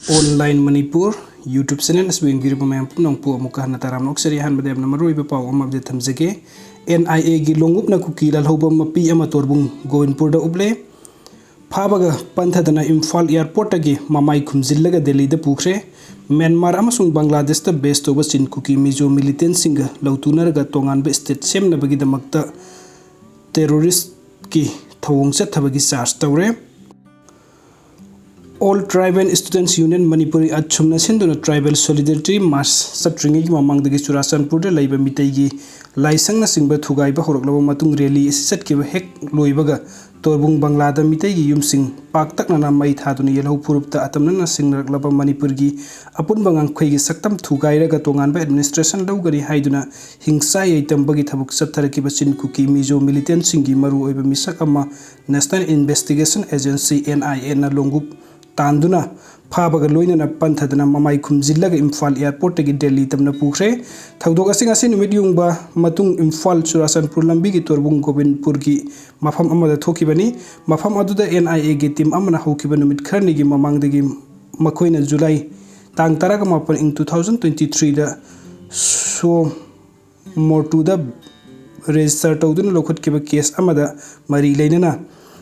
Online Manipur YouTube channel asbing giri pemain nongpu amuka nataram noksari han badem namaroi bepau amabde thamjage NIA gi Longupna Kuki Lalhouba Mapi ama Torbung Govindpurda Uple Fabaga Panthadana Imphal Airportagi MAMAI KHUMJILLAGA DELHIDA PUKHRE Myanmar amasung Bangladesh ta base toba chin Kuki Mizo militant singa lautunaraga tonganba state semnabagi damakta terrorist ki thawong chathabagi charge tawre All Tribal Students Union Manipuri Achumna Sinduna Tribal Solidarity March Satringi Mamangdagi Churasanpurda Laiba Mitaigi Laisangna Singba Thugaiba Horoklaba Matung Rally Satkiba Hek Loibaga Torbung Banglada Mitaigi Yumsing Paktakna Mai Thaduni Yellow Purupta Atamna Singraklaba Manipurgi Apun Bangang Kwegi Saktam Thugairaga Tonganba Administration Logari Haiduna Hingsai Tambagi Tabuk Satarakiba Chin Kuki Mizo Militant Singi Maru Eba Misakama National Investigation Agency NIA na Longup Tanduna Fabaga Loinana Panthadana MAMAI KHUMJILLAGA Imphal Airportagi Delhi tamna PUKHRE Thaudok asing asin numit yungba matung Imphal Churasanpur lambigi Torbung Govindpurgi mafam amada thokibani mafam aduda NIA gi team amana hokiba numit kharnigi mamangdagi makoina July tang taraga mapan in 2023 da so mortu da register tawduna lokhot kiba case amada mari leinana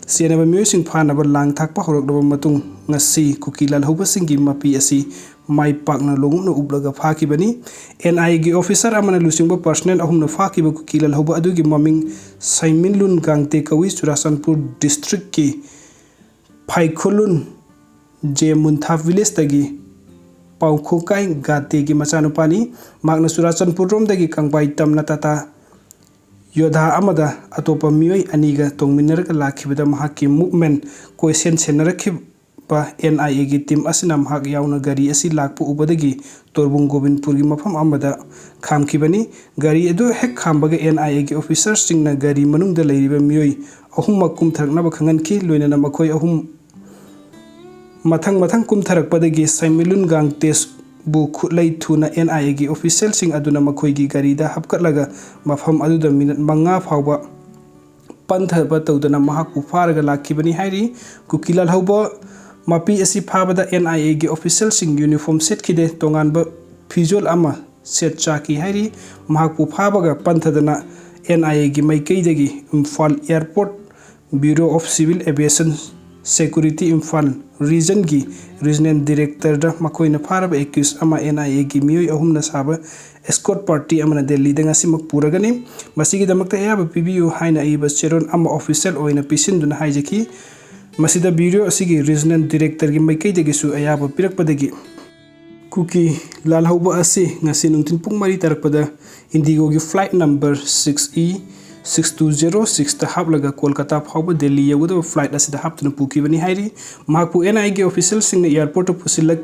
Sienaba Musing Fanaba Lang Takpa Horokdaba Matung Ngasi Kuki Lalhouba Singi Mapi asi Mai Pakna Longupna Ublaga Fakibani NIA gi officer amana lusingba personnel ahumna fakiba Kuki Lalhouba adugi maming Saiminlun Gangte Kawi Churasanpur district ki Phaikholun Je Muntha village tagi Paukhokai Gate gi machanupani Magna Churasanpur rom dagi Kangbai Tamna Tata Yodha Amada Atopa Mioi Aniga Tongminaraka Lakibada Mahaki movement question Senarakiba NIA gi team Asinam Hak Yauna Gari Asi Lakpu Ubadagi Torbung Govindpurgi Mafam Amada Kamkibani Gari Edu Hek Kambaga NIA gi officers Singna Gari Manung da Laiba Mioi Ahum Makum Tharaknaba Khanganki Loinana Makoi Ahum Mathang Kum Tharakpadagi Saimilun Gang Test Bu Kutlai Tuna NIA gi official sing aduna makoigi garida hapkatlaga mafam aduda minute manga fawba panthaba tawdana mahaku faraga lakibani hairi Kuki Lalhouba Mapi asi phabada NIA gi official sing uniform set kide tonganba fijol ama set chaki hairi mahaku phabaga panthadana NIA gi maikaidagi Imphal Airport Bureau of Civil Aviation Security Imphal Region gi Regional Director da makoina pharaba accused ama NIA gi mioi ahumna saba escort party amana Delhi da ngasi makpuragani masigi damakta yaba PBU haina iba cheron ama official oina pisinduna haijaki masida bureau asigi Regional Director gi maikai dagi su ayaba pirakpadagi Kuki Lalhouba asi ngasi nungtin pung mari tarakpada Indigo gi flight number 6E6206 ta haplaga Kolkata phawba Delhi yaguda flight asida haptuna pukibani hairi mahakpu NIA gi official singna airport pusilla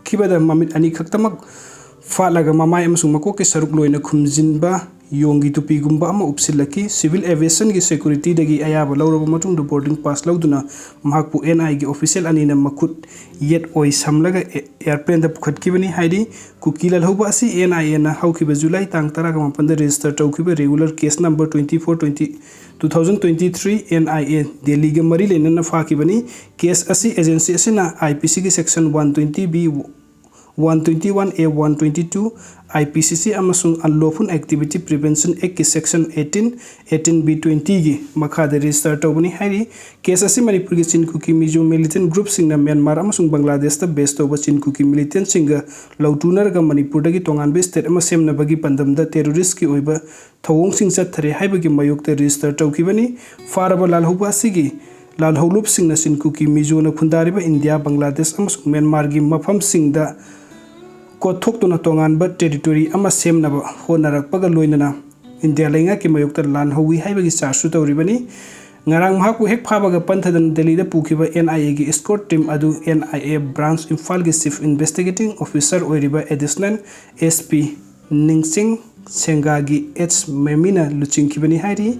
kibada mamit ani khaktamak falaga mamai amasung makoke saruk loina khumjinba yongi tupigumba ama upsillaki civil aviation gi security dagi ayaba lawraba matung do boarding pass lawduna mahakpu NIA gi official anina makut yet oi samlaga airplane da pukhatkibani hairi Kuki Lalhouba asi NIA na haukiba July tang taraga mapanda register tawkiba regular case number 2023 NIA Delhi ga mari lena fakibani case asi agency asina IPC gi section 120B 121A 122 IPCC amasung unlawful activity prevention act ki section 18B 20 gi makhada register tawbani hairi case asi Manipur gi Chin Kuki Mizo militant group singna Myanmar amasung Bangladesh ta base tawba Chin Kuki militant singa lautunar ga Manipur dagi tonganbe state ama semna bagi pandamda terrorist ki oiba thawong sing chathare haibagi mayokta register tawkibani faraba Lalhouba sigi Lalhouba singna Chin Kuki Mizo na khundariba India Bangladesh amasung Myanmar gi mafam singda Kothokuna tonganba territory ama semnaba honarakpaga loinana India lenga ki mayokta Lalhouwi haibagi charge tawribani ngarang mahaku hek phabaga Panthadana Delhi da pukiba NIA gi escort team adu NIA branch Imphal gi chief investigating officer oiriba additional SP Ningsing Sengagi H Memina luchingkibani hairi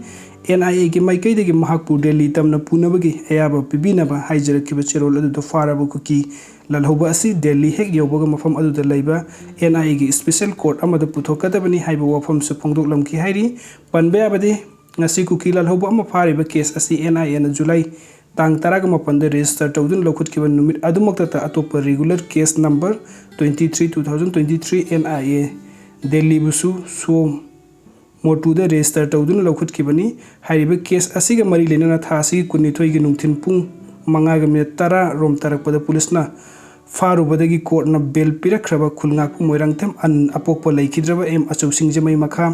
NIA gi maikai dagi mahakpu Delhi tamna punabagi ayaba pibinaba haijarakiba cherol adu do faraba Kuki Lalhouba asi Delhi hek yobaga mafam adu da laiba NIA gi special court amada puthokadabani haiba wafam su phongdok lamki hairi panbe abadi ngasi Kuki Lalhouba ama fariba case asi NIA na July tang taraga mapanda register tawdun lokhut kiba numit adumakta ta atopa regular case number 23 2023 NIA Delhi busu so motu da register tawdun lokhut kibani hariba case asiga mari lenana thasi kunithoi gi nungthin pung mangaga minute tara rom tarakpada police na faru badagi court na bail pirakraba khulngak moirang them an apokpa laikhidraba em achosing jamai makha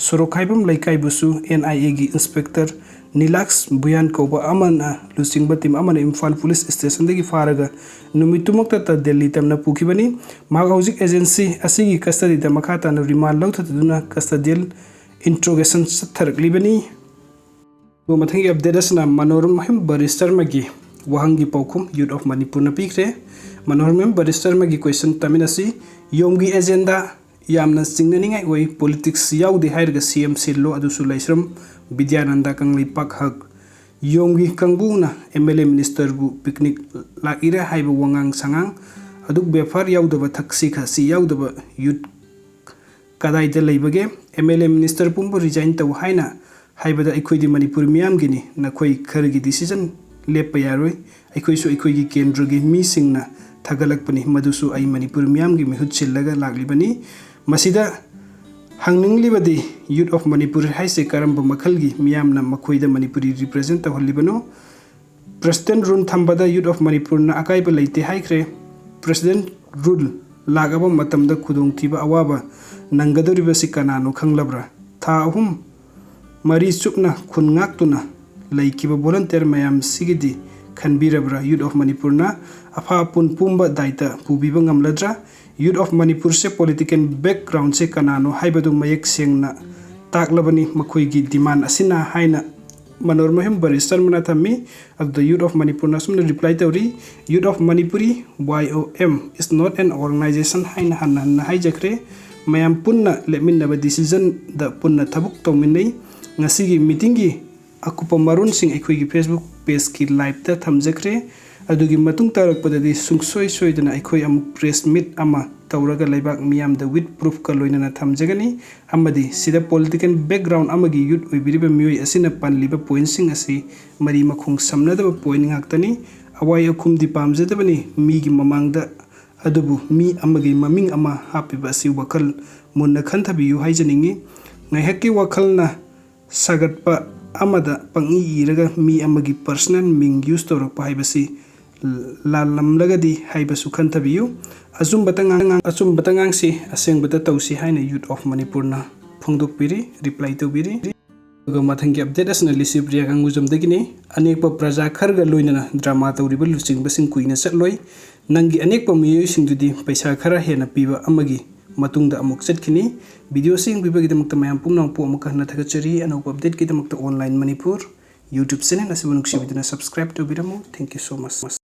sorokhaibam laikai busu NIA gi inspector Nilax Buyan Koba Amana Lusing Batim Amana Imphal Police Station dagi faraga numitumokta ta Delhi tamna pukibani Housing Agency asigi custody da makata na remand lautaduna custodial interrogation satharak libani bo mathangi update asna Manoram Mahim Barrister Magi Wahangi Paukum Youth of Manipur na pikre Manoram Barrister Magi question taminasi yomgi agenda yamna singnaningai oi politics yaudi hairga CM sillo adusu laisram Vidyananda Kangli Pakhak Yomgi Kangbuna MLA Minister bu picnic la ira haiba wangang sangang aduk befar yaudaba taksi khasi yaudaba youth kadai de leibage MLA Minister pumbu resign taw haina haibada ikoi di Manipur miyam gini na koi khargi decision lepa yaroi ikoi so ikoi gi kendra gi mi singna thagalak pani madusu ai Manipur miyam gi mihut chillaga laglibani masida hangningli Youth of Manipur haise karamba makhalgi miyamna makhoida Manipuri represent tawhalibano President Run Thambada Youth of Manipur na akaiba leite haikre President Rule lagaba matamda khudong thiba awaba nangadoriba sikanano khanglabra tha ahum mari chupna khunngak laikiba volunteer mayam sigidi khanbirabra Youth of Manipur na afa pumba daita pubiba ngamladra Youth of Manipur se political background se kanano haibadu mayek sengna taklabani makhoigi demand asina haina Manormahim Barrister Manatami of the Youth of Manipur Nasumna reply tawri Youth of Manipuri YOM is not an organization haina hanna haijakre mayam punna leminaba decision da punna thabuk tawminai ngasigi meeting gi akupa marun sing ekhoigi Facebook page ki live ta thamjakre adugi matung tarakpadadi sungsoi soidana ekhoi am press meet ama tawraga laibak miyam da with proof ka loinana thamjagani amadi sida political background amagi youth oibiriba miyoi asina panliba pointsing asi mari makhong samnadaba point ngaktani awai akhum di pamjadabani mi gi mamangda adubu mi amagi maming ama hapiba si wakal munna khanthabiyu haijaningi ngaihakki wakalna sagatpa amada pangi iraga mi amagi personal ming use tawrakpa haibasi lalamlagadi haibasu khanthabiyu azum batangang si aseng bata tausi haina Youth of Manipur na phongdok piri reply to biri ga mathangi update asna lisip riya kangujam dagini anekpa praja kharga loinana drama tawriba luching basing kuina chatloi nangi anekpa miyoi singdudi paisa khara hena piba amagi matungda amuk chatkini video sing bibagidamukta mayam pumnang pu amuk na thagachari anok update kidamukta online Manipur YouTube channel asibunuk sibiduna subscribe to biramu. Thank you so much.